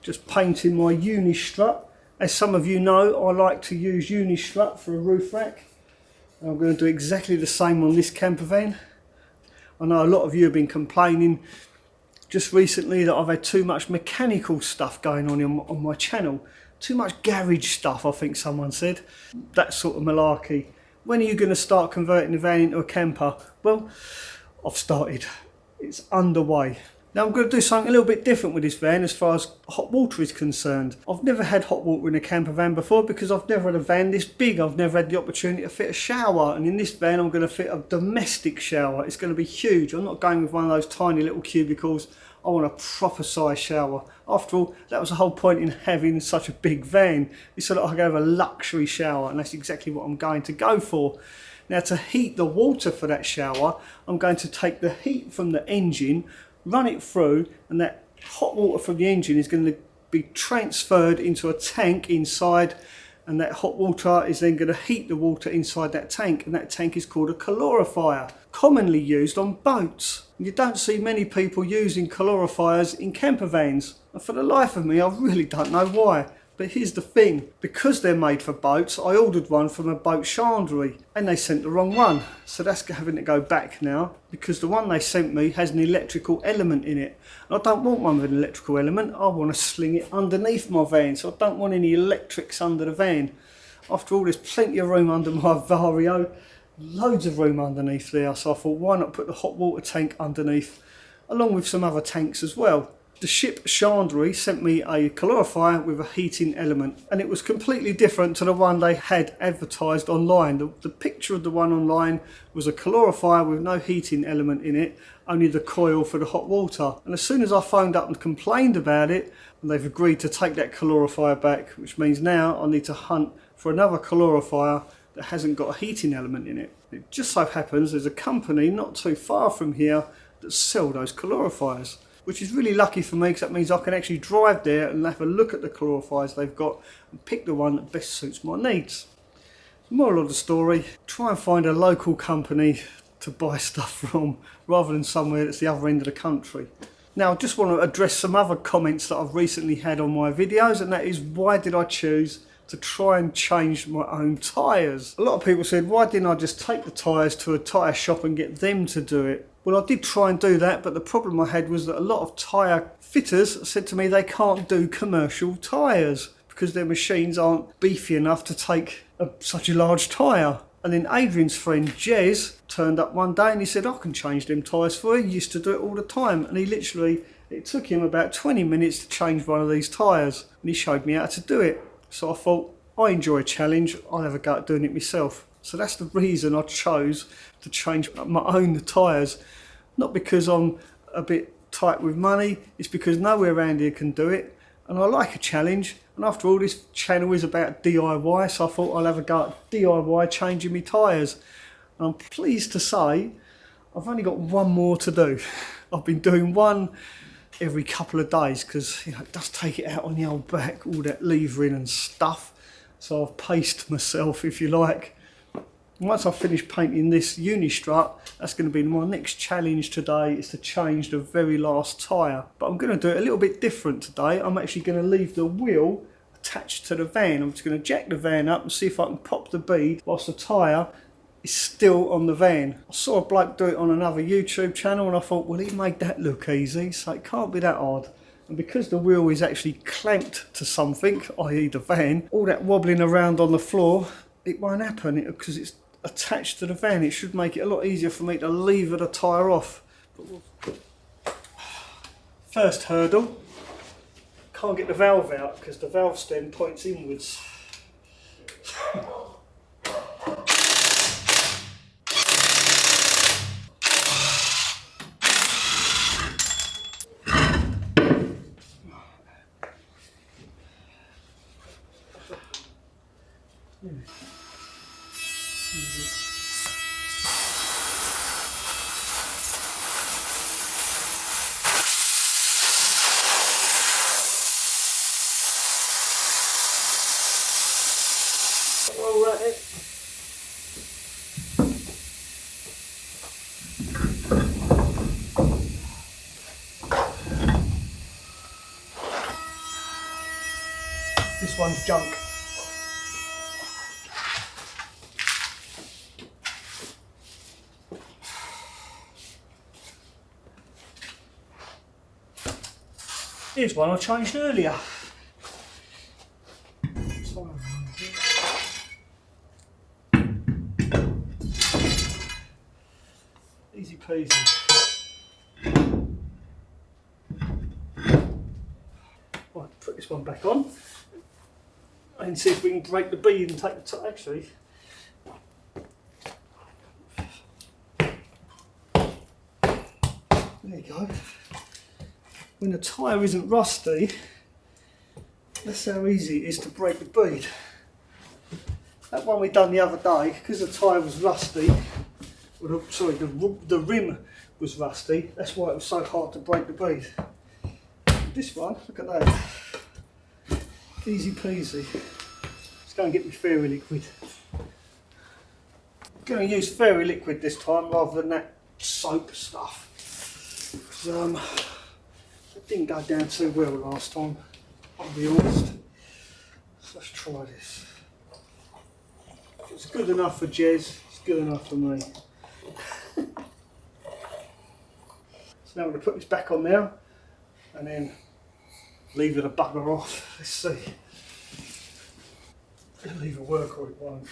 just painting my uni-strut. As some of you know, I like to use uni-strut for a roof rack. And I'm going to do exactly the same on this camper van. I know a lot of you have been complaining just recently that I've had too much mechanical stuff going on my channel. Too much garage stuff, I think someone said. That sort of malarkey. When are you going to start converting the van into a camper? Well, I've started. It's underway. Now I'm going to do something a little bit different with this van as far as hot water is concerned. I've never had hot water in a camper van before because I've never had a van this big. I've never had the opportunity to fit a shower, and in this van I'm going to fit a domestic shower. It's going to be huge. I'm not going with one of those tiny little cubicles. I want a proper size shower. After all, that was the whole point in having such a big van. It's so that I can have a luxury shower, and that's exactly what I'm going to go for. Now, to heat the water for that shower, I'm going to take the heat from the engine, run it through, and that hot water from the engine is going to be transferred into a tank inside, and that hot water is then going to heat the water inside that tank, and that tank is called a calorifier, commonly used on boats. You don't see many people using calorifiers in camper vans, and for the life of me I really don't know why. But here's the thing, because they're made for boats, I ordered one from a boat chandlery and they sent the wrong one. So that's having to go back now, because the one they sent me has an electrical element in it. And I don't want one with an electrical element, I want to sling it underneath my van, so I don't want any electrics under the van. After all, there's plenty of room under my Vario, loads of room underneath there, so I thought why not put the hot water tank underneath, along with some other tanks as well. The ship chandlery sent me a calorifier with a heating element, and it was completely different to the one they had advertised online. The picture of the one online was a calorifier with no heating element in it, only the coil for the hot water. And as soon as I phoned up and complained about it, and they've agreed to take that calorifier back, which means now I need to hunt for another calorifier that hasn't got a heating element in it. It just so happens there's a company not too far from here that sell those calorifiers, which is really lucky for me because that means I can actually drive there and have a look at the calorifiers they've got and pick the one that best suits my needs. Moral of the story, try and find a local company to buy stuff from rather than somewhere that's the other end of the country. Now I just want to address some other comments that I've recently had on my videos, and that is, why did I choose to try and change my own tyres? A lot of people said, why didn't I just take the tyres to a tyre shop and get them to do it? Well, I did try and do that, but the problem I had was that a lot of tyre fitters said to me they can't do commercial tyres because their machines aren't beefy enough to take such a large tyre. And then Adrian's friend Jez turned up one day and he said, I can change them tyres for you. He used to do it all the time. And it took him about 20 minutes to change one of these tyres. And he showed me how to do it. So I thought, I enjoy a challenge, I'll have a go at doing it myself. So that's the reason I chose to change my own tyres. Not because I'm a bit tight with money, it's because nowhere around here can do it. And I like a challenge. And after all, this channel is about DIY, so I thought I'll have a go at DIY changing my tyres. And I'm pleased to say, I've only got one more to do. I've been doing one every couple of days because it does take it out on the old back, all that levering and stuff. So I've paced myself, if you like. Once I've finished painting this uni-strut, that's going to be my next challenge today, is to change the very last tyre. But I'm going to do it a little bit different today. I'm actually going to leave the wheel attached to the van. I'm just going to jack the van up and see if I can pop the bead whilst the tyre is still on the van. I saw a bloke do it on another YouTube channel and I thought, well, he made that look easy, so it can't be that hard. And because the wheel is actually clamped to something, i.e. the van, all that wobbling around on the floor, it won't happen because it's attached to the van. It should make it a lot easier for me to lever the tyre off. First hurdle, can't get the valve out because the valve stem points inwards. Roll that in. This one's junk. Here's one I changed earlier. Easy peasy. Right, put this one back on and see if we can break the bead and take the top. Actually, there you go. When the tyre isn't rusty, that's how easy it is to break the bead. That one we done the other day, because the tyre was rusty, or the rim was rusty, that's why it was so hard to break the bead. This one, look at that. Easy peasy. Let's go and get me fairy liquid. I'm going to use fairy liquid this time rather than that soap stuff. It didn't go down too well last time, I'll be honest. So let's try this. If it's good enough for Jez, it's good enough for me. So now I'm going to put this back on now and then leave it a bugger off. Let's see. It'll either work or it won't.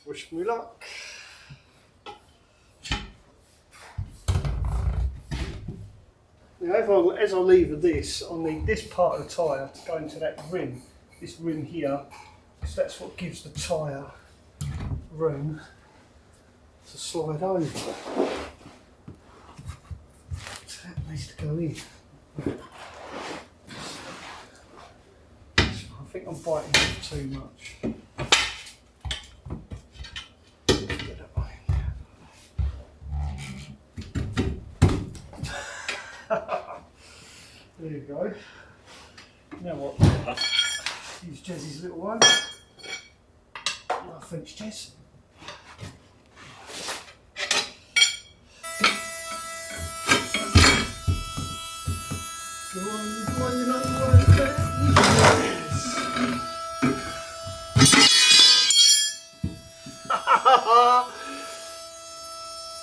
Wish me luck. Now, as I lever this, I'll need this part of the tyre to go into that rim, this rim here, because that's what gives the tyre room to slide over. So that needs to go in. I think I'm biting off too much. There you go. Now what? Use Jez's little one. No offence, Jez. Go on, you know you won't bet. Yes.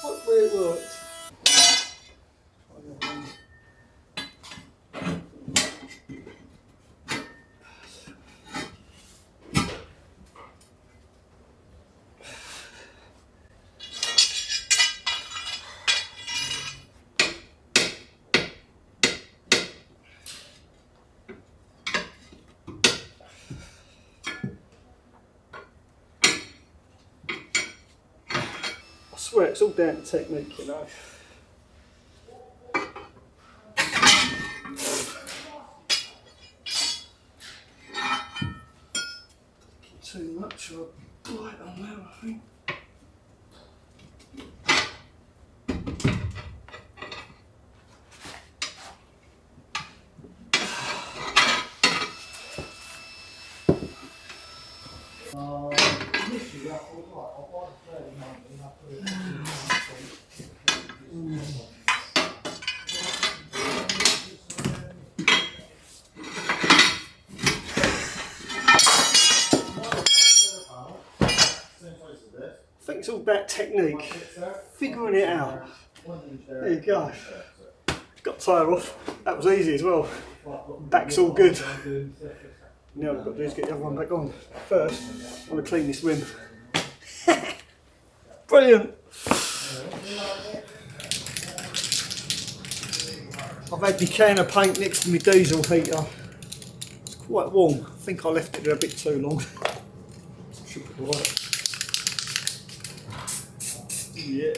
What way it worked. I swear it's all down to technique, you know. Too much or light on there, I think. I think it's all about technique, figuring it out. There you go. Got the tyre off. That was easy as well. Back's all good. Now what I've got to do is get the other one back on. First, I want to clean this rim. Brilliant! I've had my can of paint next to my diesel heater. It's quite warm. I think I left it there a bit too long. Should be alright. Yeah,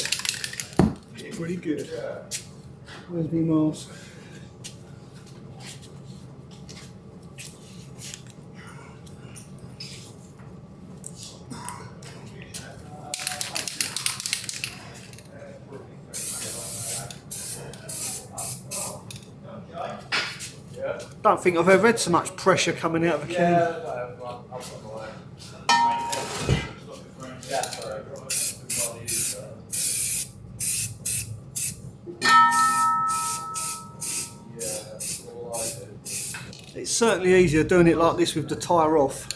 pretty good. Where's my mask? Don't think I've ever had so much pressure coming out of a can. It's certainly easier doing it like this with the tyre off.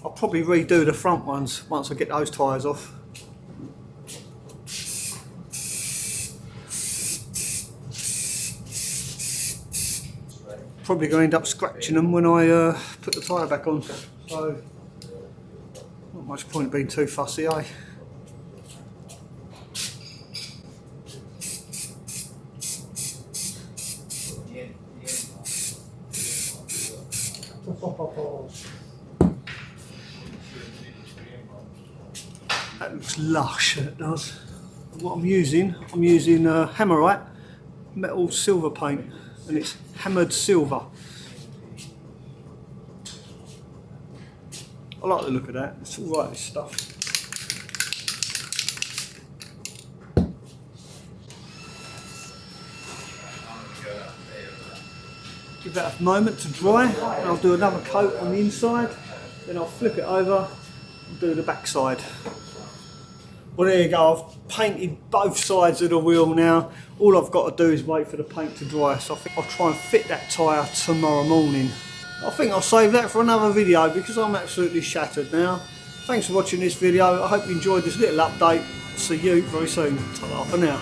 I'll probably redo the front ones once I get those tyres off. Probably going to end up scratching them when I put the tyre back on. So, not much point being too fussy, eh? That looks lush, it does. And what I'm using Hammerite metal silver paint, and it's hammered silver. I like the look of that, it's alright, this stuff. Give that a moment to dry, and I'll do another coat on the inside, then I'll flip it over and do the back side. Well, there you go, I've painted both sides of the wheel now. All I've got to do is wait for the paint to dry, so I think I'll try and fit that tyre tomorrow morning. I think I'll save that for another video because I'm absolutely shattered now. Thanks for watching this video, I hope you enjoyed this little update. See you very soon. Ta-ra for now.